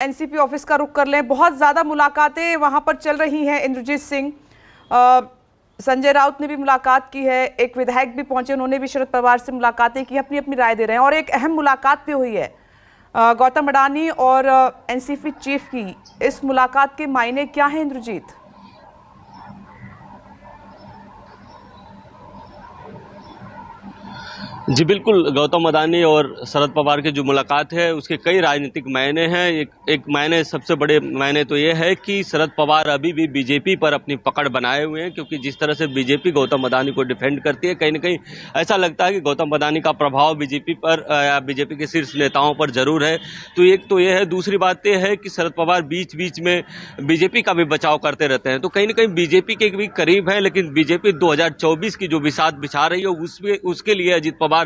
NCP office का रुख कर लें। बहुत ज़्यादा मुलाकातें वहां पर चल रही हैं। इंद्रजीत सिंह, संजय राउत ने भी मुलाकात की है, एक विधायक भी पहुंचे, उन्होंने भी शरद पवार से मुलाकातें की, अपनी अपनी राय दे रहे हैं। और एक अहम मुलाकात भी हुई है गौतम अडानी और एनसीपी चीफ की। इस मुलाकात के मायने क्या हैं इंद्रजीत? जी बिल्कुल, गौतम अडानी और शरद पवार की जो मुलाकात है उसके कई राजनीतिक मायने हैं। एक मायने, सबसे बड़े मायने तो ये है कि शरद पवार अभी भी बीजेपी पर अपनी पकड़ बनाए हुए हैं, क्योंकि जिस तरह से बीजेपी गौतम अडानी को डिफेंड करती है, कहीं ना कहीं ऐसा लगता है कि गौतम अडानी का प्रभाव बीजेपी पर या बीजेपी के शीर्ष नेताओं पर जरूर है। तो एक तो ये है। दूसरी बात यह है कि शरद पवार बीच बीच में बीजेपी का भी बचाव करते रहते हैं, तो कहीं ना कहीं बीजेपी के भी करीब है। लेकिन बीजेपी 2024 की जो बिसात बिछा रही है उसके लिए अजित पवार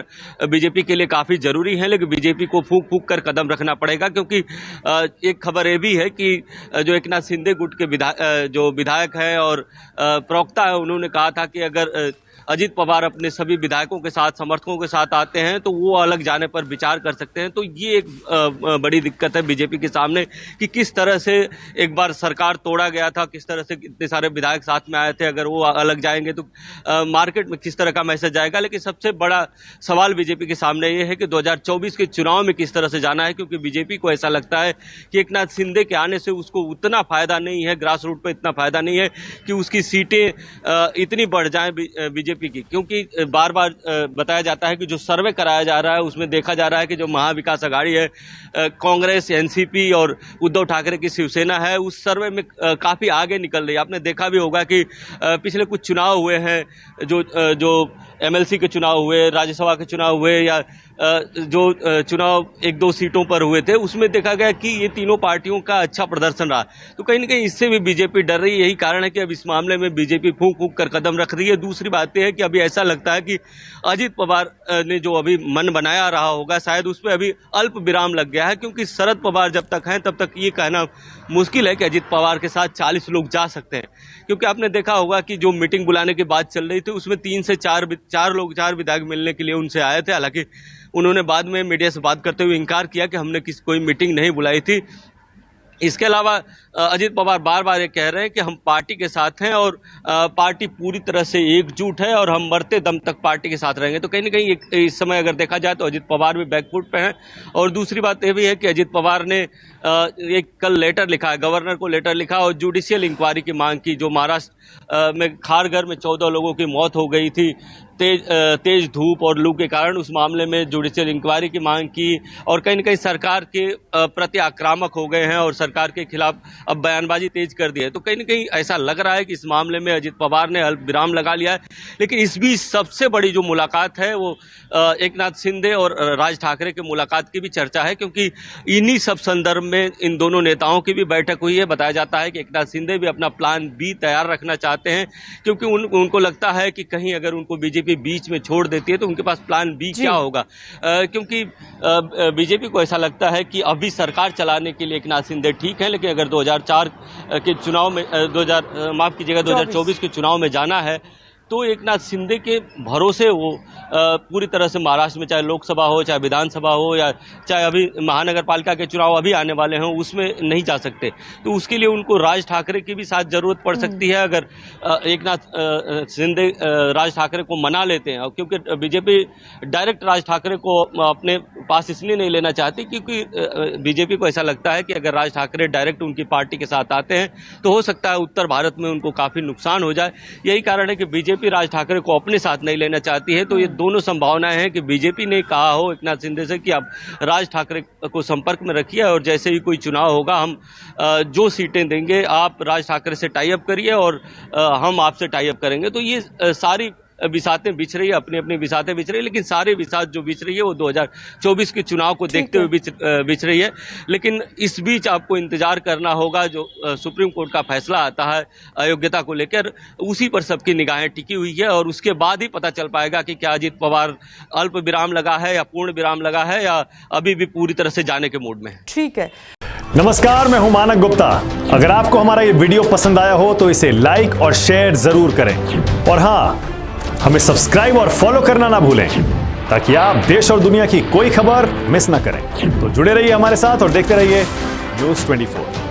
बीजेपी के लिए काफी जरूरी है। लेकिन बीजेपी को फूंक फूंक कर कदम रखना पड़ेगा, क्योंकि एक खबर ये भी है कि जो एकनाथ शिंदे गुट के जो विधायक है और प्रवक्ता है, उन्होंने कहा था कि अगर अजित पवार अपने सभी विधायकों के साथ, समर्थकों के साथ आते हैं तो वो अलग जाने पर विचार कर सकते हैं। तो ये एक बड़ी दिक्कत है बीजेपी के सामने कि किस तरह से एक बार सरकार तोड़ा गया था, किस तरह से इतने सारे विधायक साथ में आए थे, अगर वो अलग जाएंगे तो मार्केट में किस तरह का मैसेज जाएगा। लेकिन सबसे बड़ा सवाल बीजेपी के सामने ये है कि 2024 के चुनाव में किस तरह से जाना है, क्योंकि बीजेपी को ऐसा लगता है कि एकनाथ शिंदे के आने से उसको उतना फायदा नहीं है, ग्रास रूट पर इतना फायदा नहीं है कि उसकी सीटें इतनी बढ़ जाएं बीजेपी की। क्योंकि बार बार बताया जाता है कि जो सर्वे कराया जा रहा है उसमें देखा जा रहा है कि जो महाविकास आघाड़ी है, कांग्रेस, एनसीपी और उद्धव ठाकरे की शिवसेना है, उस सर्वे में काफी आगे निकल रही है। आपने देखा भी होगा कि पिछले कुछ चुनाव हुए हैं, जो एमएलसी के चुनाव हुए, राज्यसभा के चुनाव हुए, या जो चुनाव एक दो सीटों पर हुए थे, उसमें देखा गया कि ये तीनों पार्टियों का अच्छा प्रदर्शन रहा। तो कहीं ना कहीं इससे भी बीजेपी डर रही है। यही कारण है कि अब इस मामले में बीजेपी फूंक फूंक कर कदम रख रही है। दूसरी बात यह है कि अभी ऐसा लगता है कि अजित पवार ने जो अभी मन बनाया रहा होगा, शायद उस पर अभी अल्प विराम लग गया है, क्योंकि शरद पवार जब तक हैं तब तक ये कहना मुश्किल है कि अजित पवार के साथ 40 लोग जा सकते हैं। क्योंकि आपने देखा होगा कि जो मीटिंग बुलाने की बात चल रही थी उसमें 3 से 4 विधायक मिलने के लिए उनसे आए थे। हालांकि उन्होंने बाद में मीडिया से बात करते हुए इनकार किया कि हमने कोई मीटिंग नहीं बुलाई थी। इसके अलावा अजित पवार बार बार ये कह रहे हैं कि हम पार्टी के साथ हैं और पार्टी पूरी तरह से एकजुट है और हम मरते दम तक पार्टी के साथ रहेंगे। तो कहीं ना कहीं इस समय अगर देखा जाए तो अजित पवार भी बैकफुट पे हैं। और दूसरी बात यह भी है कि अजित पवार ने एक कल लेटर लिखा है, गवर्नर को लेटर लिखा और जुडिशियल इंक्वायरी की मांग की। जो महाराष्ट्र में खारघर में 14 लोगों की मौत हो गई थी तेज धूप और लू के कारण, उस मामले में जुडिशियल इंक्वायरी की मांग की। और कहीं ना कहीं सरकार के प्रति आक्रामक हो गए हैं और सरकार के खिलाफ अब बयानबाजी तेज कर दी है। तो कहीं ना कहीं ऐसा लग रहा है कि इस मामले में अजित पवार ने अल्प विराम लगा लिया है। लेकिन इस बीच सबसे बड़ी जो मुलाकात है वो एकनाथ शिंदे और राज ठाकरे की मुलाकात की भी चर्चा है, क्योंकि इन्हीं सब संदर्भ में इन दोनों नेताओं की भी बैठक हुई है। बताया जाता है कि एकनाथ शिंदे भी अपना प्लान बी तैयार रखना चाहते हैं, क्योंकि उनको लगता है कि कहीं अगर उनको बीजेपी बीच में छोड़ देती है तो उनके पास प्लान बी क्या होगा। क्योंकि बीजेपी को ऐसा लगता है कि अभी सरकार चलाने के लिए एकनाथ शिंदे ठीक है, लेकिन अगर 2004 के चुनाव में 2024 के चुनाव में जाना है तो एकनाथ शिंदे के भरोसे वो पूरी तरह से महाराष्ट्र में, चाहे लोकसभा हो, चाहे विधानसभा हो, या चाहे अभी महानगर पालिका के चुनाव अभी आने वाले हों, उसमें नहीं जा सकते। तो उसके लिए उनको राज ठाकरे की भी साथ जरूरत पड़ सकती है। अगर एकनाथ शिंदे राज ठाकरे को मना लेते हैं, क्योंकि बीजेपी डायरेक्ट राज ठाकरे को अपने पास इसलिए नहीं लेना चाहती क्योंकि बीजेपी को ऐसा लगता है कि अगर राज ठाकरे डायरेक्ट उनकी पार्टी के साथ आते हैं तो हो सकता है उत्तर भारत में उनको काफी नुकसान हो जाए। यही कारण है कि बीजेपी राज ठाकरे को अपने साथ नहीं लेना चाहती है। तो ये दोनों संभावनाएं हैं कि बीजेपी ने कहा हो एकनाथ शिंदे से कि आप राज ठाकरे को संपर्क में रखिए और जैसे ही कोई चुनाव होगा हम जो सीटें देंगे आप राज ठाकरे से टाई अप करिए और हम आपसे टाई अप करेंगे। तो ये सारी बिसातें बिछ रही है, अपनी अपनी बिसातें बिछ रही है, लेकिन सारी बिसात जो बिछ रही है वो 2024 के चुनाव को देखते हुए बिछ रही है। लेकिन इस बीच आपको इंतजार करना होगा जो सुप्रीम कोर्ट का फैसला आता है अयोग्यता को लेकर, उसी पर सबकी निगाहें टिकी हुई है और उसके बाद ही पता चल पाएगा कि क्या अजित पवार अल्प विराम लगा है या पूर्ण विराम लगा है या अभी भी पूरी तरह से जाने के मूड में है। ठीक है। नमस्कार, मैं हूं मानक गुप्ता। अगर आपको हमारा ये वीडियो पसंद आया हो तो इसे लाइक और शेयर जरूर करें और हाँ, हमें सब्सक्राइब और फॉलो करना ना भूलें ताकि आप देश और दुनिया की कोई खबर मिस ना करें। तो जुड़े रहिए हमारे साथ और देखते रहिए न्यूज 24।